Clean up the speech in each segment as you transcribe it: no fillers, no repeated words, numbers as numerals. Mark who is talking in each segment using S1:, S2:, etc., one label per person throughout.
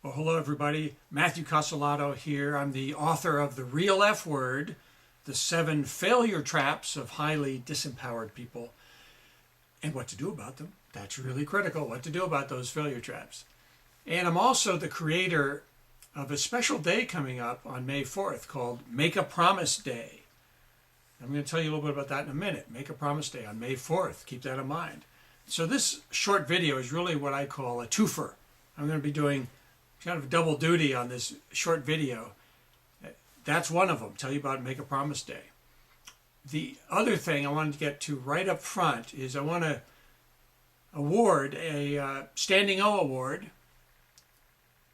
S1: Well, hello everybody. Matthew Castellato here. I'm the author of The Real F Word, the 7 failure traps of highly disempowered people, and what to do about them. That's really critical, what to do about those failure traps. And I'm also the creator of a special day coming up on May 4th called Make a Promise Day. I'm going to tell you a little bit about that in a minute. Make a Promise Day on May 4th. Keep that in mind. So this short video is really what I call a twofer. I'm going to be doing kind of double duty on this short video. That's one of them. Tell you about Make a Promise Day. The other thing I wanted to get to right up front is I want to award a Standing O award,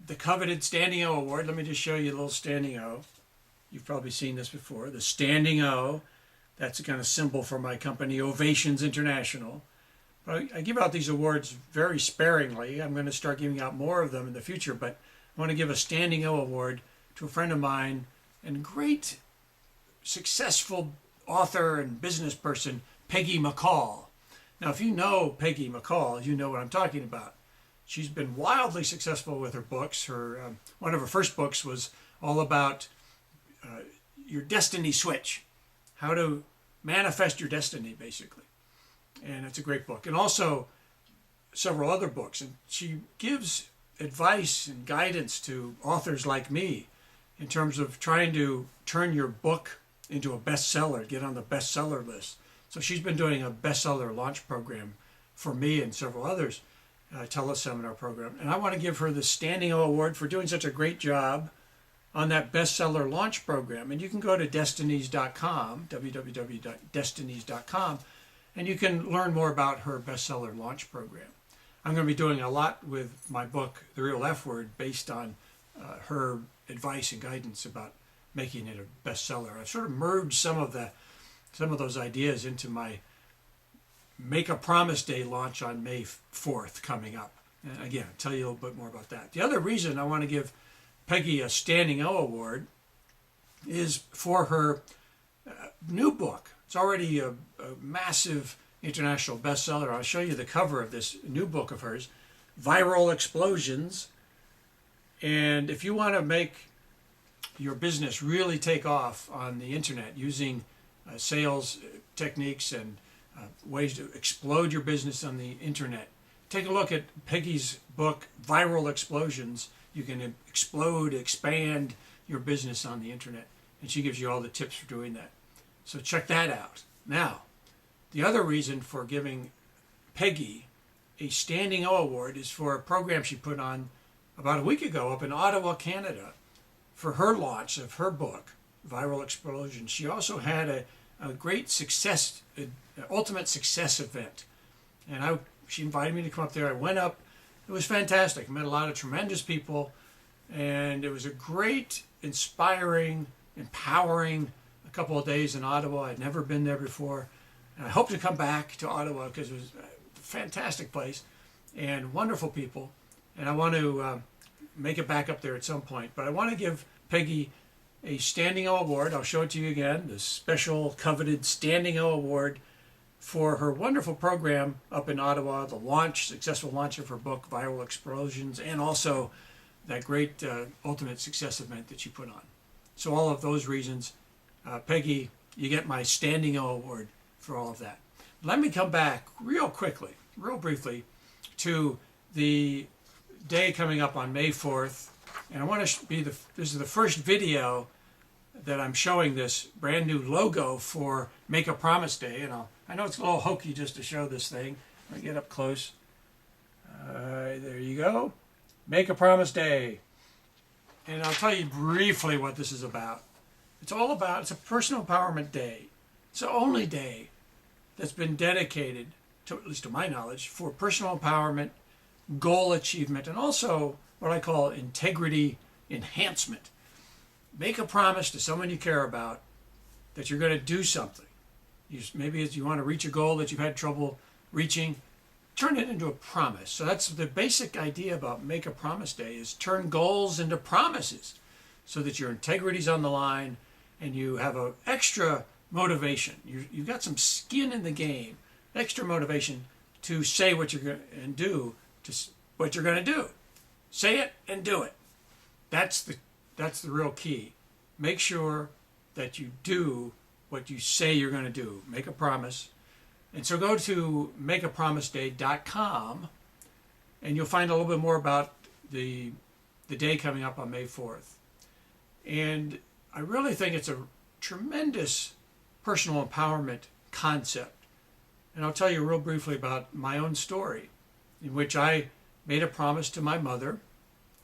S1: the coveted Standing O award. Let me just show you a little Standing O. You've probably seen this before. The Standing O, that's a kind of symbol for my company, Ovations International. I give out these awards very sparingly. I'm going to start giving out more of them in the future, but I want to give a Standing O award to a friend of mine and great successful author and business person, Peggy McColl. Now, if you know Peggy McColl, you know what I'm talking about. She's been wildly successful with her books. One of her first books was all about your destiny switch, how to manifest your destiny, basically. And it's a great book. And also several other books. And she gives advice and guidance to authors like me in terms of trying to turn your book into a bestseller, get on the bestseller list. So she's been doing a bestseller launch program for me and several others, a teleseminar program. And I want to give her the Standing O award for doing such a great job on that bestseller launch program. And you can go to destinies.com, www.destinies.com, and you can learn more about her bestseller launch program. I'm going to be doing a lot with my book, The Real F Word, based on her advice and guidance about making it a bestseller. I've sort of merged some of those ideas into my Make a Promise Day launch on May 4th coming up. And again, I'll tell you a little bit more about that. The other reason I want to give Peggy a Standing O award is for her new book. It's already a massive international bestseller. I'll show you the cover of this new book of hers, Viral Explosions. And if you want to make your business really take off on the internet using sales techniques and ways to explode your business on the internet, take a look at Peggy's book, Viral Explosions. You can explode, expand your business on the internet. And she gives you all the tips for doing that. So check that out. Now, the other reason for giving Peggy a Standing O award is for a program she put on about a week ago up in Ottawa, Canada, for her launch of her book, Viral Explosion. She also had a great success, an ultimate success event. And she invited me to come up there. I went up. It was fantastic. I met a lot of tremendous people. And it was a great, inspiring, empowering couple of days in Ottawa. I'd never been there before. And I hope to come back to Ottawa because it was a fantastic place and wonderful people. And I want to make it back up there at some point. But I want to give Peggy a Standing O award. I'll show it to you again. The special coveted Standing O award for her wonderful program up in Ottawa, the successful launch of her book, Viral Explosions, and also that great ultimate success event that she put on. So all of those reasons, Peggy, you get my Standing O award for all of that. Let me come back real briefly, to the day coming up on May 4th. And I want to this is the first video that I'm showing this brand new logo for Make a Promise Day. And I know it's a little hokey just to show this thing. Let me get up close. There you go. Make a Promise Day. And I'll tell you briefly what this is about. It's a personal empowerment day. It's the only day that's been dedicated, at least to my knowledge, for personal empowerment, goal achievement, and also what I call integrity enhancement. Make a promise to someone you care about that you're going to do something. Maybe you want to reach a goal that you've had trouble reaching, turn it into a promise. So that's the basic idea about Make a Promise Day, is turn goals into promises so that your integrity's on the line and you have an extra motivation. You've got some skin in the game, extra motivation to say what you're going to do, what you're going to do. Say it and do it. That's the real key. Make sure that you do what you say you're going to do. Make a promise. And so go to MakeAPromiseDay.com and you'll find a little bit more about the day coming up on May 4th. And I really think it's a tremendous personal empowerment concept. And I'll tell you real briefly about my own story, in which I made a promise to my mother,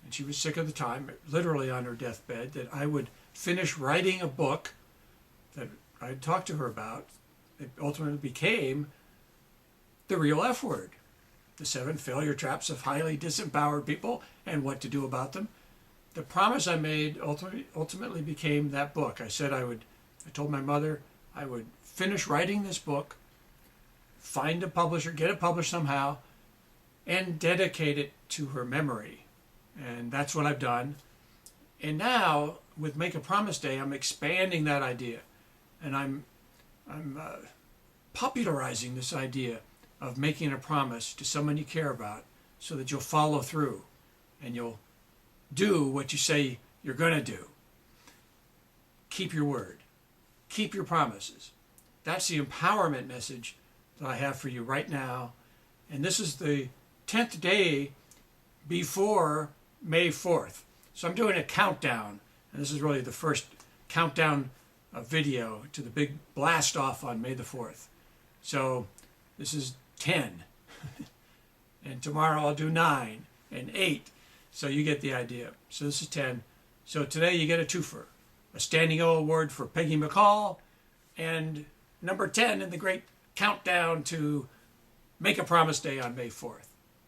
S1: and she was sick at the time, literally on her deathbed, that I would finish writing a book that I had talked to her about. It ultimately became The Real F Word, the 7 failure traps of highly disempowered people and what to do about them. The promise I made ultimately became that book. I told my mother I would finish writing this book, find a publisher, get it published somehow, and dedicate it to her memory. And that's what I've done. And now, with Make a Promise Day, I'm expanding that idea. And I'm popularizing this idea of making a promise to someone you care about so that you'll follow through and you'll do what you say you're going to do. Keep your word. Keep your promises. That's the empowerment message that I have for you right now. And this is the 10th day before May 4th. So I'm doing a countdown. And this is really the first countdown video to the big blast off on May the 4th. So this is 10. And tomorrow I'll do 9 and 8. So you get the idea. So this is 10. So today you get a twofer. A Standing O award for Peggy McColl, and number 10 in the great countdown to Make a Promise Day on May 4th.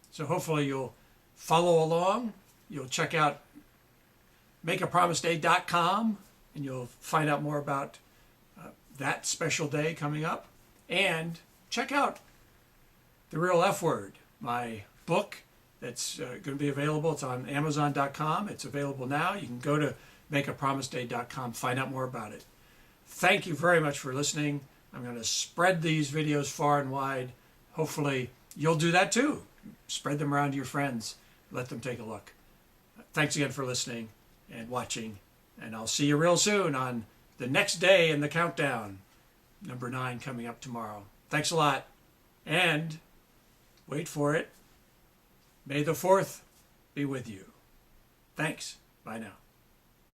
S1: So hopefully you'll follow along. You'll check out MakeAPromiseDay.com and you'll find out more about that special day coming up. And check out The Real F Word, my book that's going to be available. It's on Amazon.com. It's available now. You can go to MakeAPromiseDay.com, find out more about it. Thank you very much for listening. I'm going to spread these videos far and wide. Hopefully you'll do that too. Spread them around to your friends. Let them take a look. Thanks again for listening and watching. And I'll see you real soon on the next day in the countdown. Number 9 coming up tomorrow. Thanks a lot. And wait for it. May the 4th be with you. Thanks. Bye now.